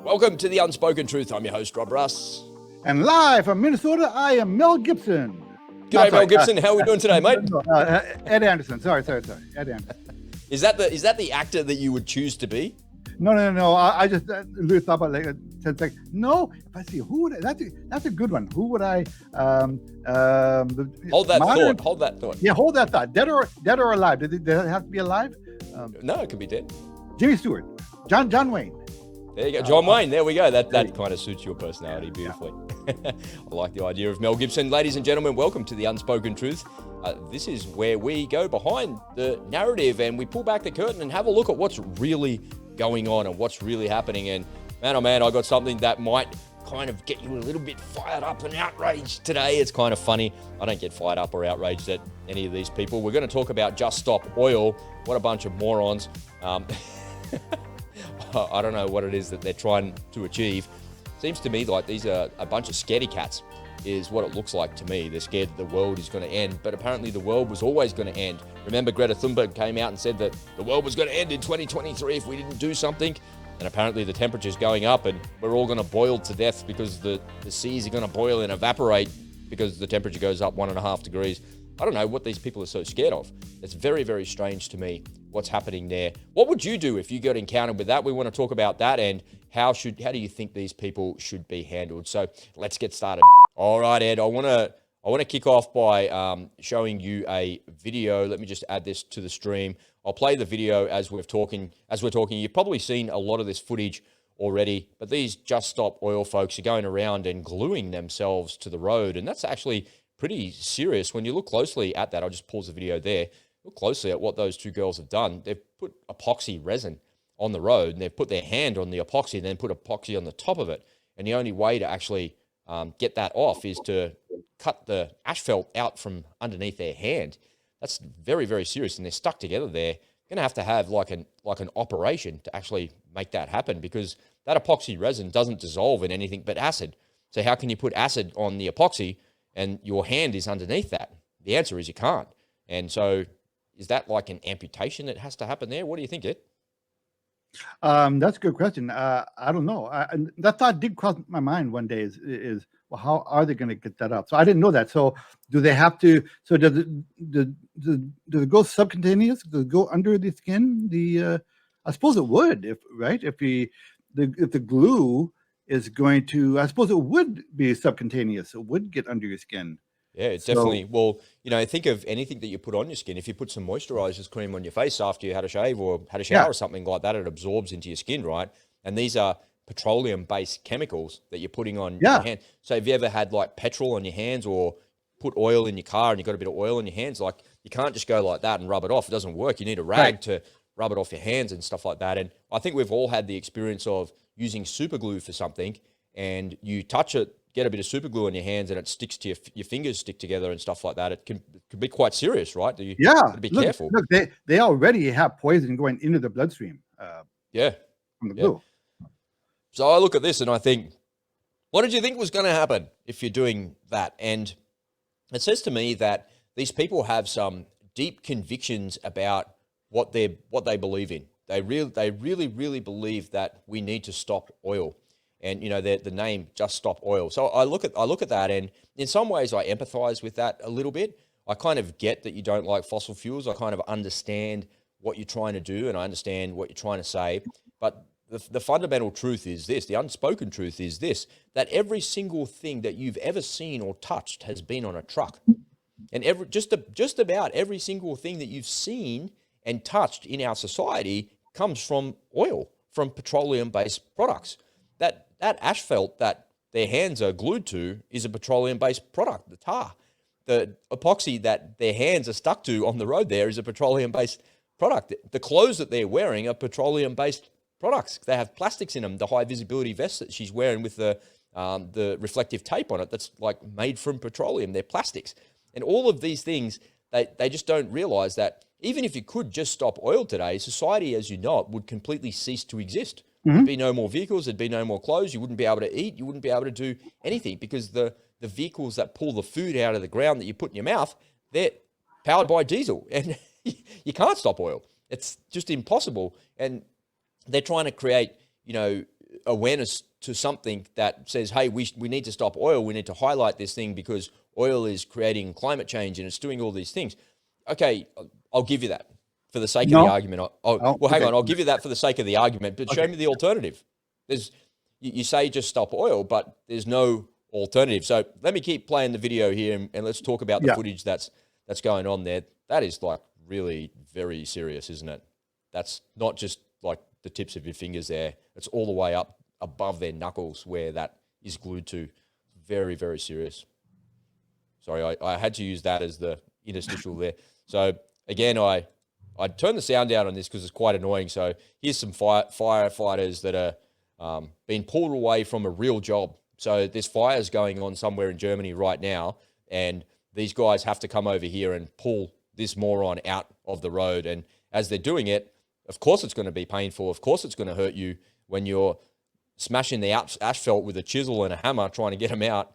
Welcome to The Unspoken Truth. I'm your host, Rob Russ. And live from Minnesota, I am Mel Gibson. G'day, Mel Gibson. How are we doing today, mate? Ed Anderson. Sorry. Ed Anderson. Is that the actor that you would choose to be? No. I just really thought about like no. If I see who would that's a good one. Who would I? Hold that thought. Yeah, hold that thought. Dead or alive? Did it have to be alive? No, it could be dead. Jimmy Stewart, John Wayne. There you go, John Wayne. There we go. That kind of suits your personality beautifully. Yeah. I like the idea of Mel Gibson. Ladies and gentlemen, welcome to The Unspoken Truth. This is where we go behind the narrative and we pull back the curtain and have a look at what's really going on and what's really happening. And man, oh man, I got something that might kind of get you a little bit fired up and outraged today. It's kind of funny. I don't get fired up or outraged at any of these people. We're going to talk about Just Stop Oil. What a bunch of morons. I don't know what it is that they're trying to achieve. Seems to me like these are a bunch of scaredy cats is what it looks like to me. They're scared that the world is going to end, but apparently the world was always going to end. Remember, Greta Thunberg came out and said that the world was going to end in 2023 if we didn't do something, and apparently the temperature's going up and we're all going to boil to death because the seas are going to boil and evaporate because the temperature goes up 1.5 degrees. I don't know what these people are so scared of. It's very, very strange to me what's happening there. What would you do if you got encountered with that? We want to talk about that and how do you think these people should be handled? So let's get started. All right, Ed, I want to kick off by showing you a video. Let me just add this to the stream. I'll play the video as we're talking. You've probably seen a lot of this footage already, but these Just Stop Oil folks are going around and gluing themselves to the road, and that's actually pretty serious. When you look closely at that, I'll just pause the video there. Look closely at what those two girls have done. They've put epoxy resin on the road, and they've put their hand on the epoxy and then put epoxy on the top of it. And the only way to actually get that off is to cut the asphalt out from underneath their hand. That's very, very serious, and they're stuck together there. Going to have like an operation to actually make that happen, because that epoxy resin doesn't dissolve in anything but acid. So how can you put acid on the epoxy and your hand is underneath that? The answer is you can't. And so is that like an amputation that has to happen there? What do you think, Ed? That's a good question. I don't know. That thought did cross my mind one day is well, how are they going to get that up? So I didn't know that. So do they have to, so does it go subcutaneous? Does it go under the skin? I suppose it would, if the glue is going to, I suppose it would be subcutaneous. It would get under your skin. Yeah, it's definitely, well, think of anything that you put on your skin. If you put some moisturizers cream on your face after you had a shave or had a shower or something like that, it absorbs into your skin, right? And these are petroleum-based chemicals that you're putting on your hand. So have you ever had like petrol on your hands or put oil in your car and you've got a bit of oil in your hands? Like you can't just go like that and rub it off. It doesn't work. You need a rag to rub it off your hands and stuff like that. And I think we've all had the experience of using super glue for something and you touch it, get a bit of super glue in your hands and it sticks to your fingers stick together and stuff like that. It can be quite serious, right? You got to be careful. Look, they already have poison going into the bloodstream. From the glue. So I look at this and I think, what did you think was going to happen if you're doing that? And it says to me that these people have some deep convictions about what they believe in. They really believe that we need to stop oil. And the name Just Stop Oil. So I look at that, and in some ways I empathize with that a little bit. I kind of get that you don't like fossil fuels. I kind of understand what you're trying to do, and I understand what you're trying to say. But the fundamental truth is this: the unspoken truth is this: that every single thing that you've ever seen or touched has been on a truck, and just about every single thing that you've seen and touched in our society comes from oil, from petroleum-based products. That asphalt that their hands are glued to is a petroleum-based product, the tar. The epoxy that their hands are stuck to on the road there is a petroleum-based product. The clothes that they're wearing are petroleum-based products. They have plastics in them. The high-visibility vest that she's wearing with the reflective tape on it, that's like made from petroleum. They're plastics. And all of these things, they just don't realize that even if you could just stop oil today, society as you know it would completely cease to exist. There'd be no more vehicles, there'd be no more clothes, you wouldn't be able to eat, you wouldn't be able to do anything because the vehicles that pull the food out of the ground that you put in your mouth, they're powered by diesel and you can't stop oil. It's just impossible. And they're trying to create, awareness to something that says, hey, we need to stop oil. We need to highlight this thing because oil is creating climate change and it's doing all these things. Okay, I'll give you that for the sake of the argument. Well, hang on, I'll give you that for the sake of the argument, but show me the alternative. You say just stop oil, but there's no alternative. So let me keep playing the video here and let's talk about the footage that's going on there. That is like really very serious, isn't it? That's not just like the tips of your fingers there. It's all the way up above their knuckles where that is glued to. Very, very serious. Sorry, I had to use that as the interstitial there. So again, I turned the sound down on this because it's quite annoying. So here's some firefighters that are being pulled away from a real job. So there's fires going on somewhere in Germany right now, and these guys have to come over here and pull this moron out of the road. And as they're doing it, of course it's going to be painful. Of course it's going to hurt you when you're smashing the asphalt with a chisel and a hammer trying to get them out.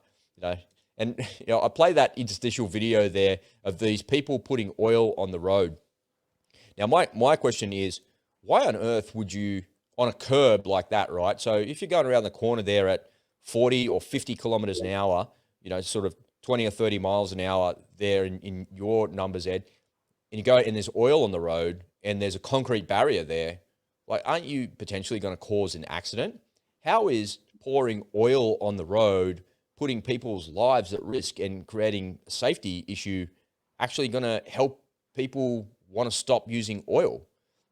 And I play that interstitial video there of these people putting oil on the road. Now, my question is, why on earth would you, on a curb like that, right? So if you're going around the corner there at 40 or 50 kilometers an hour, sort of 20 or 30 miles an hour there in your numbers, Ed, and you go and there's oil on the road and there's a concrete barrier there, like, aren't you potentially going to cause an accident? How is pouring oil on the road, putting people's lives at risk and creating a safety issue actually going to help people want to stop using oil?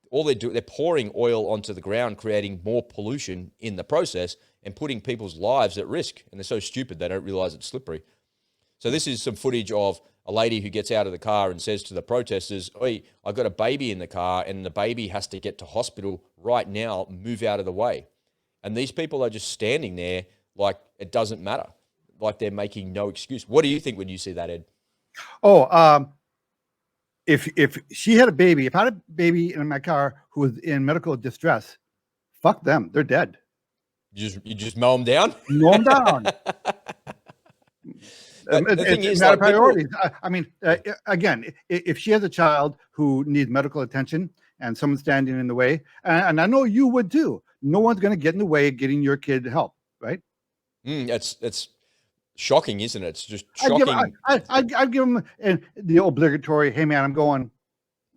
All they're pouring oil onto the ground, creating more pollution in the process and putting people's lives at risk. And they're so stupid, they don't realize it's slippery. So this is some footage of a lady who gets out of the car and says to the protesters, "Oi, I've got a baby in the car and the baby has to get to hospital right now, move out of the way." And these people are just standing there like it doesn't matter, like they're making no excuse. What do you think when you see that, Ed? If she had a baby, if I had a baby in my car who was in medical distress, fuck them. They're dead. You just mow them down? Mow them down. The thing is, not a priority. I mean, again, if she has a child who needs medical attention and someone's standing in the way, and I know you would too, no one's going to get in the way of getting your kid help, right? It's shocking, isn't it? It's just shocking. I'd give them the obligatory, "Hey man, I'm going,"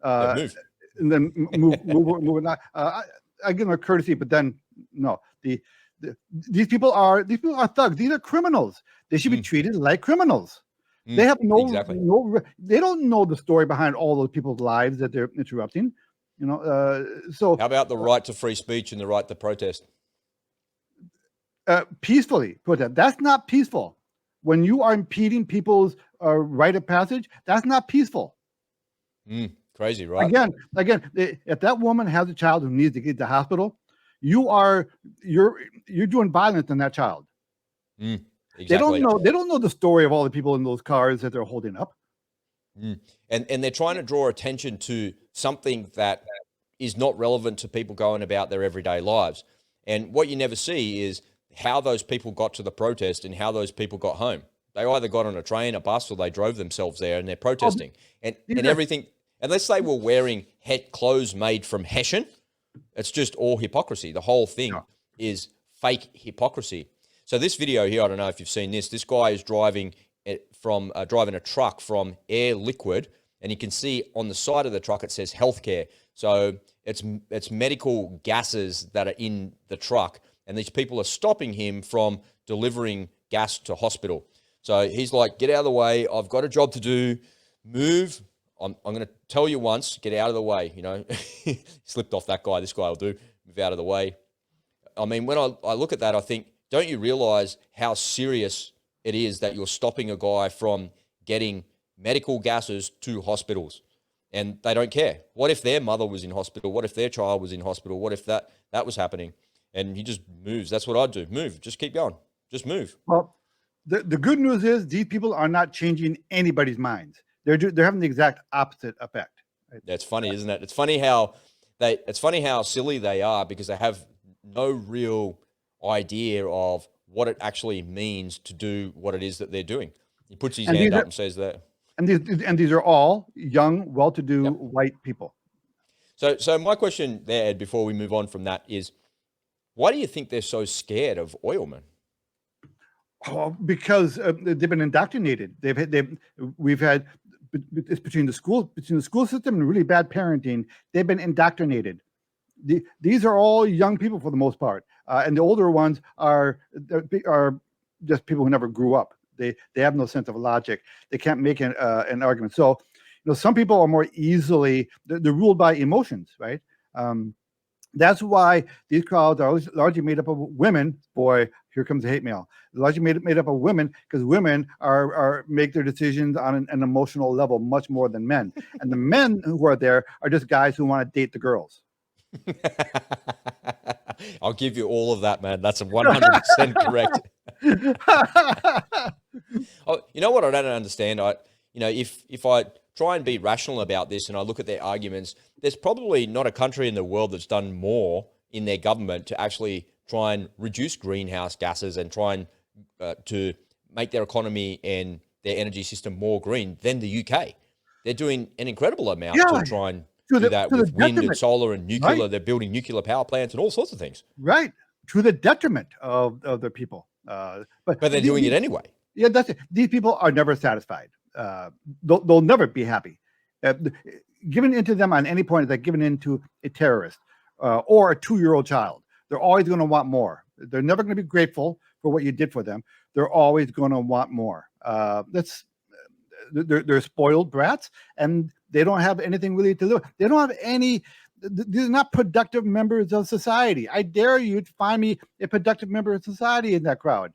move. And then move it. I give them a courtesy, but then no. These people are thugs. These are criminals. They should be treated like criminals. They have they don't know the story behind all those people's lives that they're interrupting. So how about the right to free speech and the right to protest? Peacefully protest. That's not peaceful. When you are impeding people's right of passage, that's not peaceful. Crazy, right? Again, if that woman has a child who needs to get to the hospital, you're doing violence on that child. Exactly. They don't know the story of all the people in those cars that they're holding up. And they're trying to draw attention to something that is not relevant to people going about their everyday lives. And what you never see is how those people got to the protest and how those people got home. They either got on a train, a bus, or they drove themselves there and they're protesting. And everything, unless they were wearing clothes made from Hessian, it's just all hypocrisy. The whole thing is fake hypocrisy. So this video here, I don't know if you've seen this. This guy is driving a truck from Air Liquid, and you can see on the side of the truck it says healthcare. So it's medical gases that are in the truck, and these people are stopping him from delivering gas to hospital. So he's like, "Get out of the way. I've got a job to do. Move. I'm going to tell you once, get out of the way." Slipped off that guy. This guy will do. Move out of the way. I mean, when I look at that, I think, don't you realize how serious it is that you're stopping a guy from getting medical gases to hospitals? And they don't care. What if their mother was in hospital? What if their child was in hospital? What if that was happening? And he just moves. That's what I'd do. Move. Just keep going. Just move. Well, the good news is these people are not changing anybody's minds. They're having the exact opposite effect. Right? That's funny, isn't it? It's funny how silly they are, because they have no real idea of what it actually means to do what it is that they're doing. He puts his hand up and says that. And these are all young, well-to-do white people. So my question there, Ed, before we move on from that, is Why do you think they're so scared of oil, man? Oh, because they've been indoctrinated. We've had it's between the school system and really bad parenting. They've been indoctrinated. These are all young people for the most part, and the older ones are just people who never grew up. They have no sense of logic. They can't make an argument. So, some people are more easily they're ruled by emotions, right? That's why these crowds are largely made up of women. Boy, here comes the hate mail. Largely made up of women, because women are make their decisions on an emotional level much more than men. And the men who are there are just guys who want to date the girls. I'll give you all of that, man. That's 100% correct. Oh, you know what I don't understand? If I try and be rational about this and I look at their arguments, there's probably not a country in the world that's done more in their government to actually try and reduce greenhouse gases and try and to make their economy and their energy system more green than the UK. They're doing an incredible amount to try and do that with wind and solar and nuclear. Right. They're building nuclear power plants and all sorts of things. Right. To the detriment of the people. But they're doing it anyway. Yeah, that's it. These people are never satisfied. They'll never be happy. Given into them on any point is like giving into a terrorist or a 2-year-old child. They're always going to want more. They're never going to be grateful for what you did for them. They're always going to want more. They're spoiled brats, and they don't have anything really to live. They don't have any. These are not productive members of society. I dare you to find me a productive member of society in that crowd.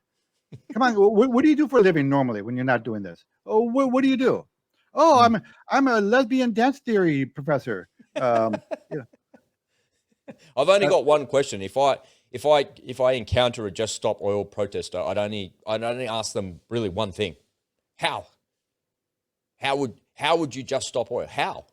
Come on, what do you do for a living normally when you're not doing this? Oh, what do you do? Oh, I'm a lesbian dance theory professor. I've only got one question. If I encounter a Just Stop Oil protester, I'd only ask them really one thing: how would you just stop oil? How?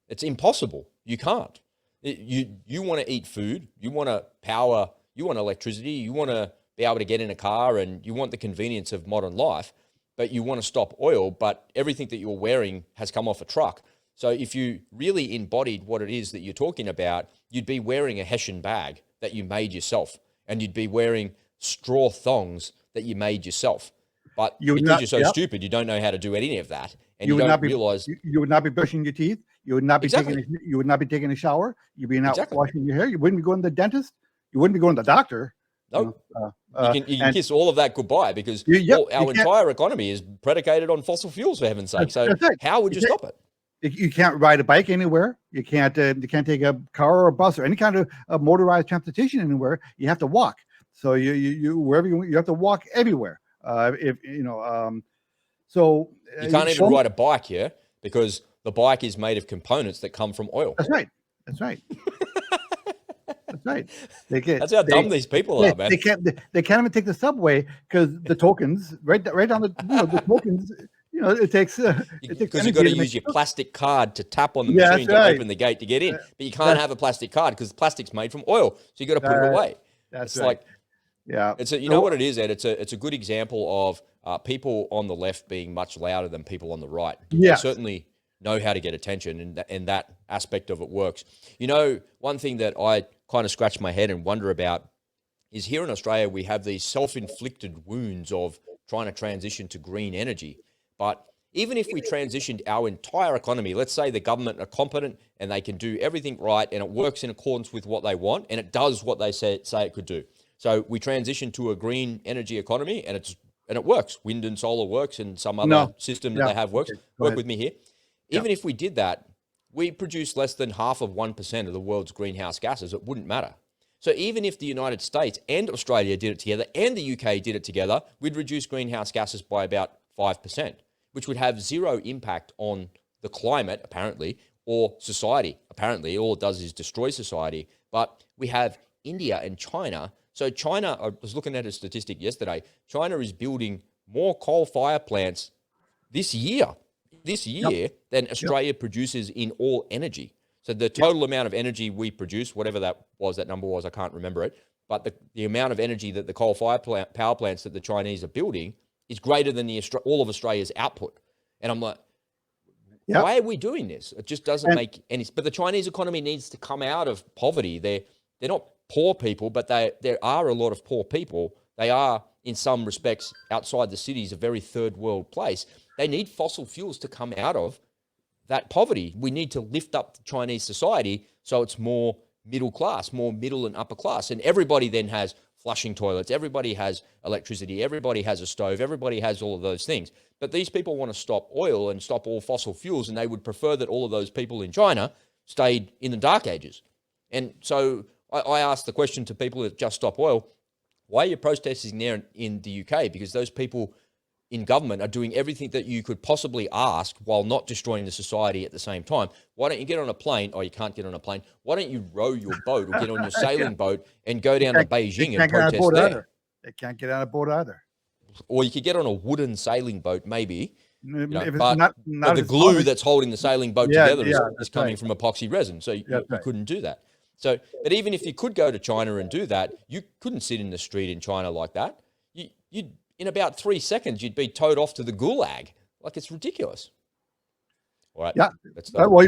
It's impossible. You can't. You want to eat food. You want to power. You want electricity. You want to be able to get in a car, and you want the convenience of modern life, but you want to stop oil, but everything that you're wearing has come off a truck. So if you really embodied what it is that you're talking about, you'd be wearing a Hessian bag that you made yourself, and you'd be wearing straw thongs that you made yourself. But because you're so stupid, you don't know how to do any of that, and you don't realize you would not be brushing your teeth. You would not be taking a shower. You'd be not washing your hair. You wouldn't be going to the dentist. You wouldn't be going to the doctor. No, you can kiss all of that goodbye, because our entire economy is predicated on fossil fuels, for heaven's sake. So how would you stop it? You can't ride a bike anywhere. You can't take a car or a bus or any kind of motorized transportation anywhere. You have to walk. So you wherever you have to walk everywhere. So you can't even ride a bike here, because the bike is made of components that come from oil. That's right. That's right. That's right. That's how dumb these people are, man. They can't even take the subway, because the tokens right on the tokens. It takes because you've got to use your plastic card to tap on the machine to open the gate to get in, but you can't have a plastic card because plastic's made from oil, so you got to put it away. That's right. It's know what it is, Ed? It's a good example of people on the left being much louder than people on the right. Yeah, they certainly know how to get attention, and that aspect of it works. One thing that I kind of scratch my head and wonder about is, here in Australia we have these self-inflicted wounds of trying to transition to green energy. But even if we transitioned our entire economy, let's say the government are competent and they can do everything right and it works in accordance with what they want and it does what they say it could do. So we transition to a green energy economy and it works. Wind and solar works, and some other system that they have works. Work with me here. Even if we did that, we produce less than 0.5% of the world's greenhouse gases. It wouldn't matter. So even if the United States and Australia did it together and the UK did it together, we'd reduce greenhouse gases by about 5%. Which would have zero impact on the climate, apparently, or society. Apparently, all it does is destroy society. But we have India and China. So China, I was looking at a statistic yesterday, China is building more coal-fired plants this year than Australia produces in all energy. So the total amount of energy we produce, whatever that number was, I can't remember it, but the amount of energy that the coal-fired power plants that the Chinese are building is greater than all of Australia's output. And I'm like, why are we doing this? It just doesn't make any sense. But the Chinese economy needs to come out of poverty. They're not poor people, but there are a lot of poor people. They are, in some respects, outside the cities, a very third world place. They need fossil fuels to come out of that poverty. We need to lift up the Chinese society so it's more middle class, more middle and upper class. And everybody then has flushing toilets. Everybody has electricity. Everybody has a stove. Everybody has all of those things. But these people want to stop oil and stop all fossil fuels, and they would prefer that all of those people in China stayed in the dark ages. And so I asked the question to people that just stop oil, why are you protesting there in the UK? Because those people in government are doing everything that you could possibly ask while not destroying the society at the same time. Why don't you get on a plane? Oh, you can't get on a plane. Why don't you row your boat or get on your sailing boat and go down to Beijing and protest there? They can't get on a boat either. Or you could get on a wooden sailing boat, maybe. You know, if it's but not the glue that's holding the sailing boat together is coming from epoxy resin. So you couldn't do that. So, but even if you could go to China and do that, you couldn't sit in the street in China like that. You'd in about 3 seconds, you'd be towed off to the gulag. Like, it's ridiculous. All right. Yeah. Well,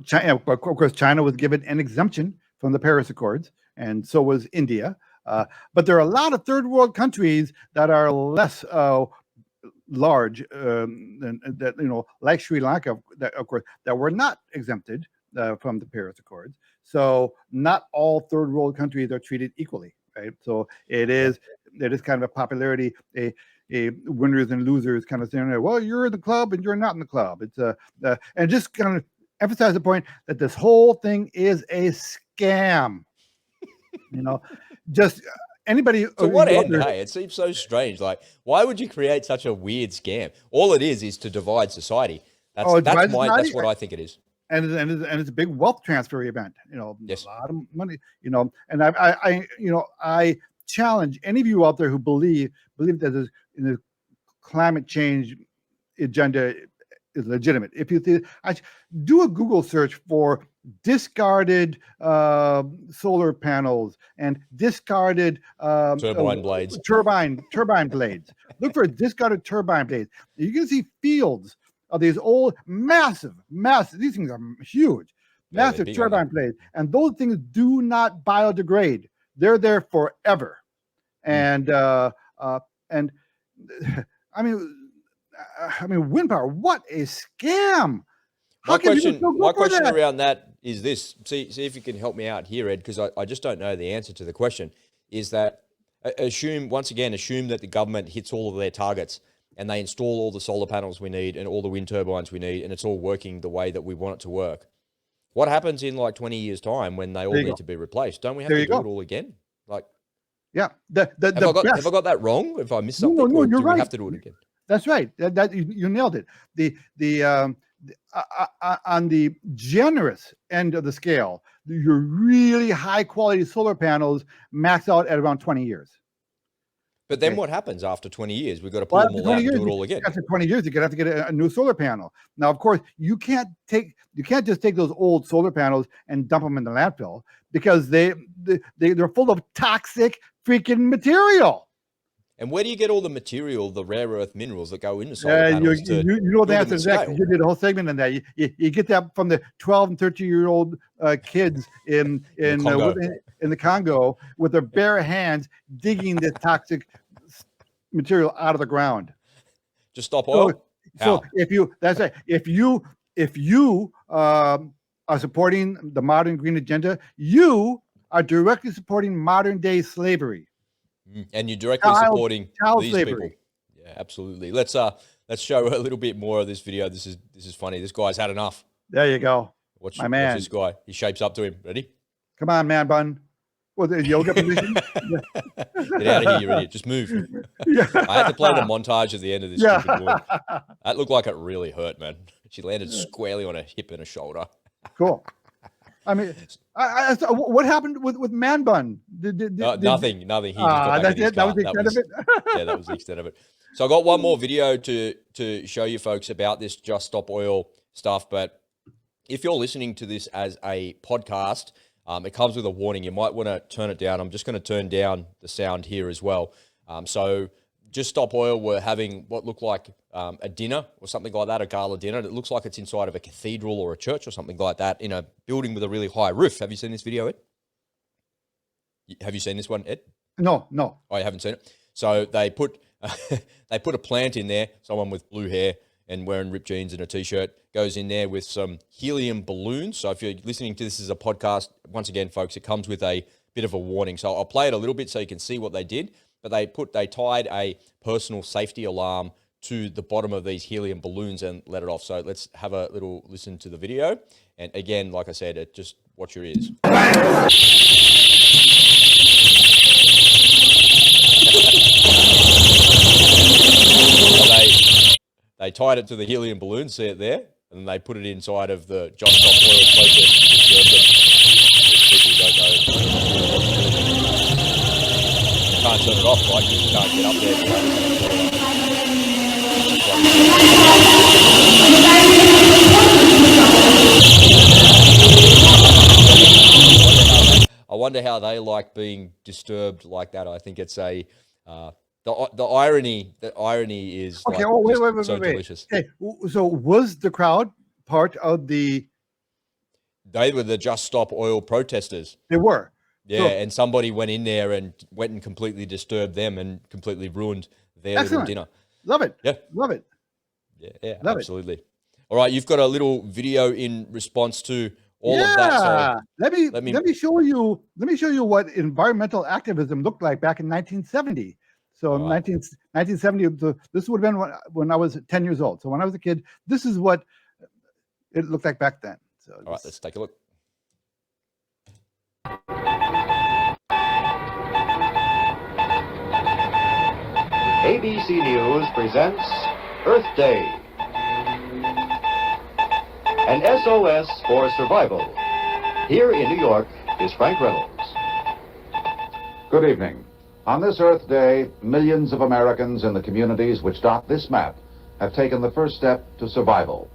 China, of course, China was given an exemption from the Paris Accords, and so was India. But there are a lot of third world countries that are less large than that, like Sri Lanka, that, of course, that were not exempted from the Paris Accords. So not all third world countries are treated equally, right? So it is kind of a popularity, a winners and losers kind of thing. Well, you're in the club and you're not in the club. It's and just kind of emphasize the point that this whole thing is a scam. Just anybody. To what end? Hey, it seems so strange. Like, why would you create such a weird scam? All it is to divide society. That's what I think it is. And it's a big wealth transfer event. Yes. A lot of money. And I challenge any of you out there who believe that the climate change agenda is legitimate. If you think, do a Google search for discarded solar panels and discarded turbine blades. Turbine blades. Look for discarded turbine blades. You can see fields of these old, massive. These things are huge, massive turbine blades, and those things do not biodegrade. They're there forever, and I mean, wind power. What a scam! My question around that is this: see if you can help me out here, Ed, because I just don't know the answer to the question. Is that assume that the government hits all of their targets and they install all the solar panels we need and all the wind turbines we need, and it's all working the way that we want it to work? What happens in like 20 years' time when they all need to be replaced? Don't we have to do it all again? Like, yeah, have I got that wrong? If I missed something, no, you're right. We have to do it again? That's right. That you nailed it. On the generous end of the scale, your really high quality solar panels max out at around 20 years. But then what happens after 20 years? We've got to pull them all out and do it all again. After 20 years, you're going to have to get a new solar panel. Now, of course, you can't just take those old solar panels and dump them in the landfill, because they're full of toxic freaking material. And where do you get all the material, the rare earth minerals that go into solar panels? You know the answer to that. You did a whole segment on that. You get that from the 12 and 13-year-old kids in the Congo with their bare hands digging the toxic material out of the ground. Just stop oil. So if you are supporting the modern green agenda, you are directly supporting modern day slavery. And you're directly supporting these slavery. People. Yeah, absolutely. Let's show a little bit more of this video. This is funny. This guy's had enough. There you go. Watch this guy. He shapes up to him. Ready? Come on, man bun. Well, the yoga position. Get out of here, you idiot. Just move. Yeah. I had to play the montage at the end of this stupid woman. That looked like it really hurt, man. She landed squarely on a hip and a shoulder. Cool. I mean, what happened with Man Bun? Nothing. He that's it. That was the extent of it. Yeah, that was the extent of it. So I got one more video to show you folks about this Just Stop Oil stuff. But if you're listening to this as a podcast, it comes with a warning. You might want to turn it down. I'm just going to turn down the sound here as well. So Just Stop Oil were having what looked like a dinner or something like that, a gala dinner. It looks like it's inside of a cathedral or a church or something like that in a building with a really high roof. Have you seen this video, Ed? Have you seen this one, Ed? No, no. I haven't seen it. So they put they put a plant in there. Someone with blue hair and wearing ripped jeans and a t-shirt goes in there with some helium balloons. So if you're listening to this as a podcast, once again, folks, it comes with a bit of a warning. So I'll play it a little bit so you can see what they did. But they tied a personal safety alarm to the bottom of these helium balloons and let it off. So let's have a little listen to the video. And again, like I said, just watch your ears. They tied it to the helium balloon, see it there, and then they put it inside of the John Stop oil process to disturb them. People don't know. You can't turn it off, right? You can't get up there. I wonder how they like being disturbed like that. I think it's a the irony is Okay. like Wait. delicious. Okay. So was the crowd part of the? They were the Just Stop Oil protesters. They were. Yeah, So, and somebody went in there and went and completely disturbed them and completely ruined their little dinner. Love it. Yeah. Love it. Yeah, Love absolutely. It. All right, you've got a little video in response to all of that. So let me show you what environmental activism looked like back in 1970. So right. 1970, this would have been when I was 10 years old. So when I was a kid, this is what it looked like back then. So all right, let's take a look. ABC News presents Earth Day, an SOS for survival. Here in New York is Frank Reynolds. Good evening. On this Earth Day, millions of Americans in the communities which dot this map have taken the first step to survival.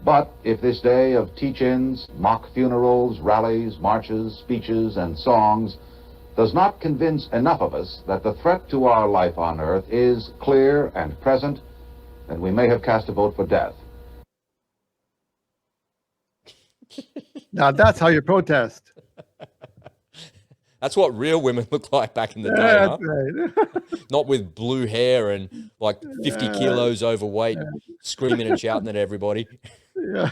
But if this day of teach-ins, mock funerals, rallies, marches, speeches, and songs does not convince enough of us that the threat to our life on Earth is clear and present, then we may have cast a vote for death. Now that's how you protest. That's what real women look like back in the day, huh? Right. Not with blue hair and like 50 kilos overweight, screaming and shouting at everybody. Yeah.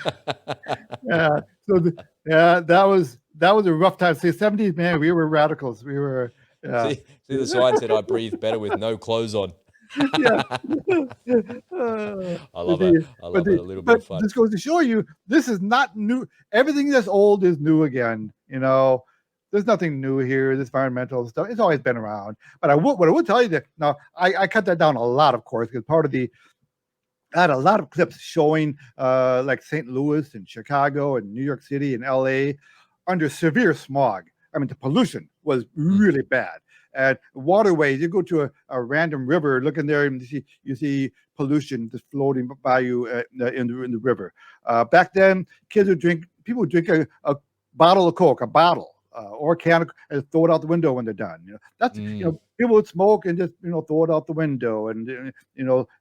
So that was a rough time. See, 70s, man, we were radicals. We were. See the sign said, "I breathe better with no clothes on." Yeah. I love it. I love it. A little bit of fun. This goes to show you this is not new. Everything that's old is new again. You know, there's nothing new here. This environmental stuff, it's always been around. But what I would tell you that now I cut that down a lot, of course, because part of the I had a lot of clips showing like St. Louis and Chicago and New York City and LA under severe smog. I mean, the pollution was really bad. And waterways, you go to a random river, look in there, and you see pollution just floating by you in the river. Back then, people would drink a bottle of Coke, or a can and throw it out the window when they're done. You know, that's people would smoke and just throw it out the window, and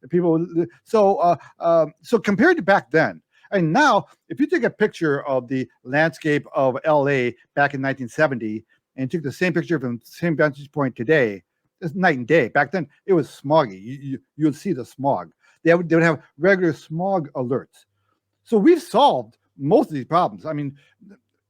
people. So compared to back then, and now, if you take a picture of the landscape of LA back in 1970 and took the same picture from the same vantage point today, it's night and day. Back then, it was smoggy. You'd see the smog. They would have regular smog alerts. So we've solved most of these problems. I mean,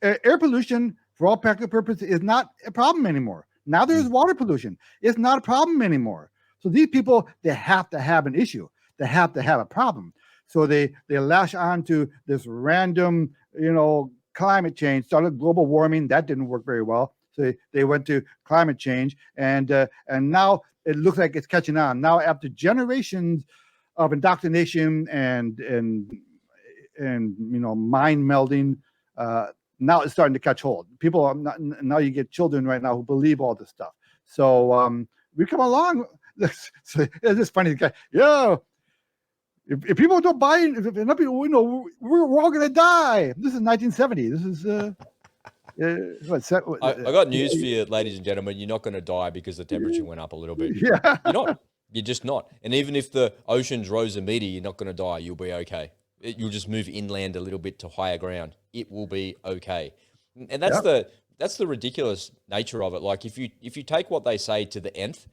air pollution, for all practical purposes, is not a problem anymore. Now there's water pollution. It's not a problem anymore. So these people, they have to have an issue. They have to have a problem. So they lash on to this random, climate change. Started global warming. That didn't work very well. So they went to climate change, and now it looks like it's catching on. Now, after generations of indoctrination and mind melding, now it's starting to catch hold. People are not, now you get children right now who believe all this stuff. So we come along. It's just funny. If people don't buy in, if enough people, we're all going to die. This is 1970. This is. I got news for you, ladies and gentlemen. You're not going to die because the temperature went up a little bit. Yeah. You're not. You're just not. And even if the oceans rose a meter, you're not going to die. You'll be okay. You'll just move inland a little bit to higher ground. It will be okay. And that's that's the ridiculous nature of it. Like if you take what they say to the nth,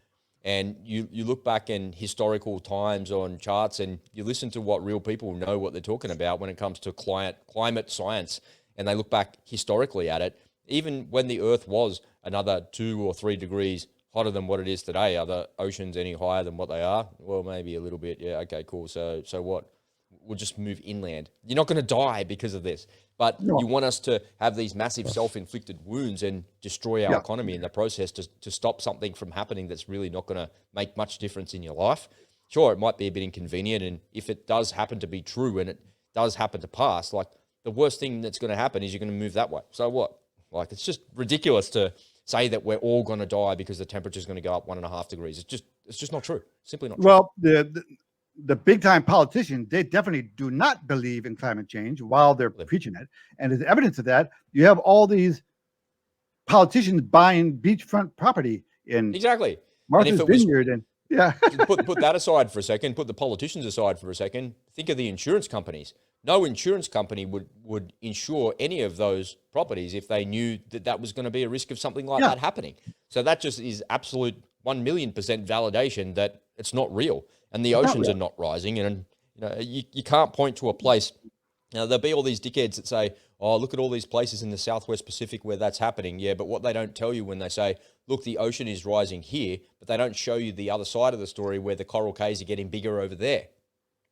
and you look back in historical times on charts, and you listen to what real people know what they're talking about when it comes to climate science, and they look back historically at it, even when the Earth was another 2 or 3 degrees hotter than what it is today, are the oceans any higher than what they are? Well, maybe a little bit. Yeah, okay, cool. So what? We'll just move inland. You're not going to die because of this, but No. you want us to have these massive self-inflicted wounds and destroy our economy in the process to stop something from happening that's really not going to make much difference in your life. Sure, it might be a bit inconvenient, and if it does happen to be true and it does happen to pass, like the worst thing that's going to happen is you're going to move that way. So what? Like, it's just ridiculous to say that we're all going to die because the temperature is going to go up 1.5 degrees. It's just not true. Simply not true. Well, the big time politicians, they definitely do not believe in climate change while they're preaching it. And as evidence of that, you have all these politicians buying beachfront property in exactly Martha's Vineyard. And yeah, put that aside for a second, put the politicians aside for a second. Think of the insurance companies. No insurance company would insure any of those properties if they knew that that was going to be a risk of something like that happening. So that just is absolute 1,000,000% validation that it's not real, and the oceans are not rising. And you can't point to a place. Now, there'll be all these dickheads that say, oh, look at all these places in the Southwest Pacific where that's happening. Yeah, but what they don't tell you when they say, look, the ocean is rising here, but they don't show you the other side of the story where the coral cays are getting bigger over there.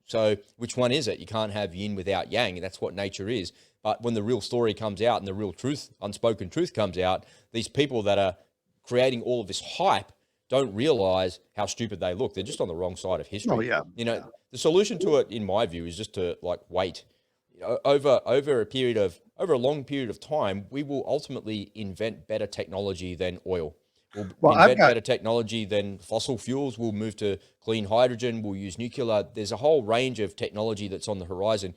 So which one is it? You can't have yin without yang. That's what nature is. But when the real story comes out and the real truth, unspoken truth comes out, these people that are creating all of this hype don't realize how stupid they look. They're just on the wrong side of history. Oh, yeah. The solution to it, in my view, is just to wait. Over a long period of time, we will ultimately invent better technology than oil. We'll invent better technology than fossil fuels. We'll move to clean hydrogen. We'll use nuclear. There's a whole range of technology that's on the horizon.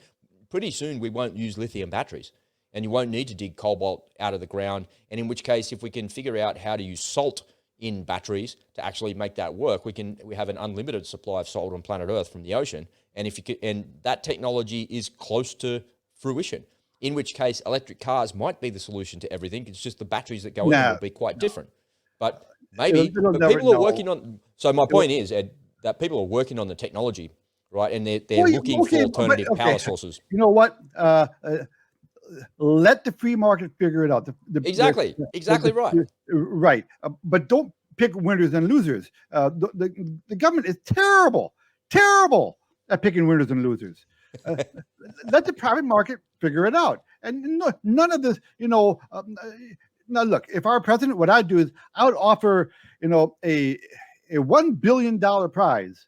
Pretty soon, we won't use lithium batteries, and you won't need to dig cobalt out of the ground. And in which case, if we can figure out how to use salt in batteries to actually make that work, we have an unlimited supply of salt on planet Earth from the ocean. And and that technology is close to fruition. In which case, electric cars might be the solution to everything. It's just the batteries that go in will be quite different. But maybe people are working on. So my point is, Ed, that people are working on the technology, right? And they're looking for alternative power sources. You know what? Let the free market figure it out. Exactly right. Right. But don't pick winners and losers. The government is terrible at picking winners and losers. Let the private market figure it out. And none of this, now look, if our president, what I'd do is I would offer, a $1 billion prize.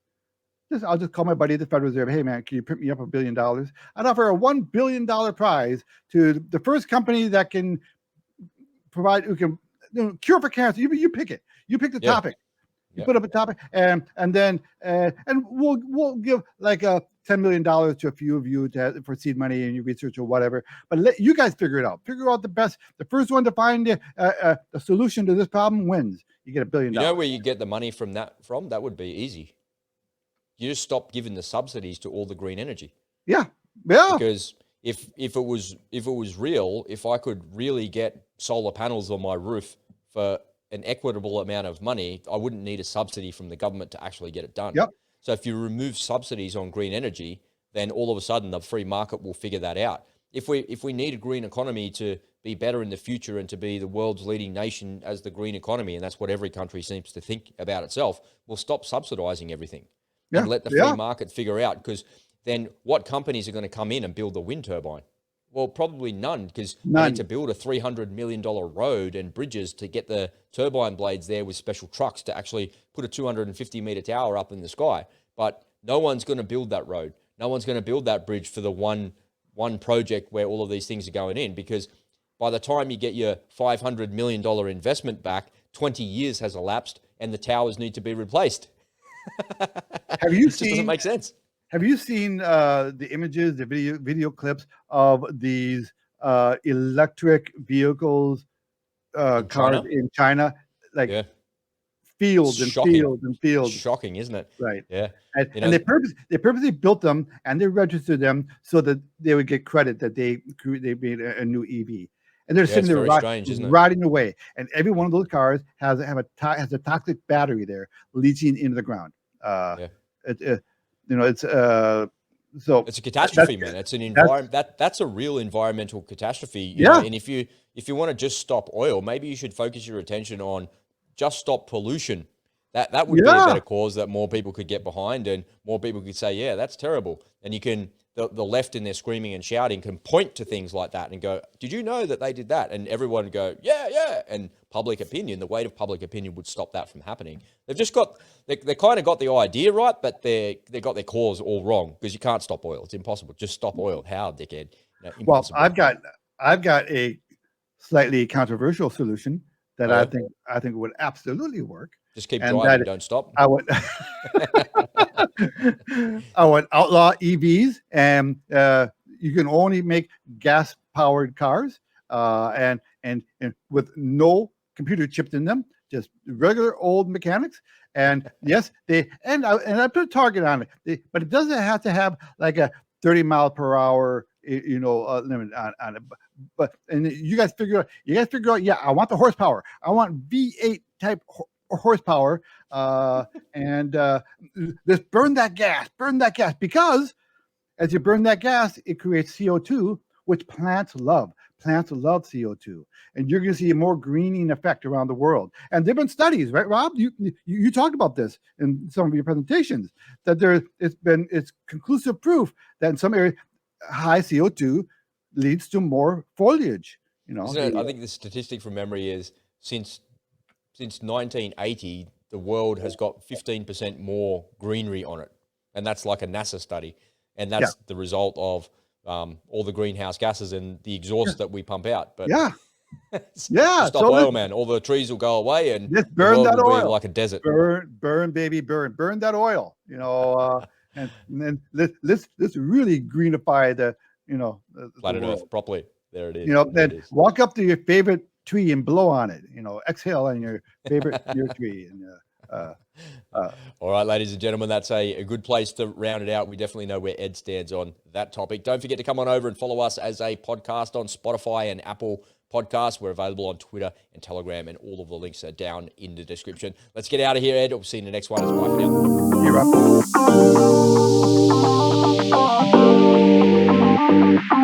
I'll just call my buddy at the Federal Reserve. Hey man, can you print me up $1 billion? I'd offer a $1 billion prize to the first company that can provide, who can cure for cancer. You pick it. You pick the topic. You put up a topic, and then we'll give like $10 million to a few of you for seed money and your research or whatever. But let you guys figure it out. Figure out the best. The first one to find the solution to this problem wins. You get $1 billion. You know where you get the money from? That would be easy. You just stop giving the subsidies to all the green energy. Yeah. Because if it was real, if I could really get solar panels on my roof for an equitable amount of money, I wouldn't need a subsidy from the government to actually get it done. Yep. So if you remove subsidies on green energy, then all of a sudden the free market will figure that out. If we need a green economy to be better in the future and to be the world's leading nation as the green economy, and that's what every country seems to think about itself, we'll stop subsidizing everything and let the free market figure out. Because then what companies are going to come in and build the wind turbine? Well, probably none, because they need to build a $300 million road and bridges to get the turbine blades there with special trucks to actually put a 250-meter tower up in the sky. But no one's going to build that road. No one's going to build that bridge for the one project where all of these things are going in, because by the time you get your $500 million investment back, 20 years has elapsed and the towers need to be replaced. Have you It just doesn't make sense. Have you seen the images, the video clips of these electric vehicles, cars in China? Like fields and fields and fields. It's shocking, isn't it? Right. Yeah. And they purposely built them and they registered them so that they would get credit that they made a new EV. and they're Yeah, sitting it's there very strange, isn't it? riding away. And every one of those cars has a toxic battery there leaching into the ground. Yeah. It's so It's a catastrophe, man. It's an environment that's a real environmental catastrophe, you know. And if you want to just stop oil, maybe you should focus your attention on just stop pollution. That would be a better cause that more people could get behind, and more people could say, yeah, that's terrible. And you can the left in their screaming and shouting can point to things like that and go, did you know that they did that? And everyone would go, yeah. And public opinion, the weight of public opinion would stop that from happening. They've just they kind of got the idea right, but they got their cause all wrong, because you can't stop oil. It's impossible. Just stop oil. How, dickhead? Well, I've got a slightly controversial solution that I think would absolutely work. Just keep driving, don't stop. I would outlaw EVs, and you can only make gas-powered cars, and with no computer chipped in them, just regular old mechanics. And yes, I put a target on it, but it doesn't have to have like a 30 mile per hour limit on it. But you guys figure out. Yeah, I want the horsepower. I want V8 type horsepower, and just burn that gas, because as you burn that gas, it creates CO2, which plants love. Plants love CO2, and you're going to see a more greening effect around the world. And there have been studies, right, Rob? You talked about this in some of your presentations, that it's conclusive proof that in some areas high CO2 leads to more foliage. I think the statistic from memory is since 1980, the world has got 15% more greenery on it. And that's like a NASA study. And that's the result of all the greenhouse gases and the exhaust that we pump out. But stop oil, man. All the trees will go away, and just burn that oil. Be like a desert. Burn, baby, burn that oil. And then let's really greenify the planet Earth properly. There it is. Then walk up to your favorite tree and blow on it. Exhale on your favorite your tree. And all right, ladies and gentlemen, that's a good place to round it out. We definitely know where Ed stands on that topic. Don't forget to come on over and follow us as a podcast on Spotify and Apple Podcasts. We're available on Twitter and Telegram, and all of the links are down in the description. Let's get out of here, Ed. We'll see you in the next one. It's bye for now. You're up.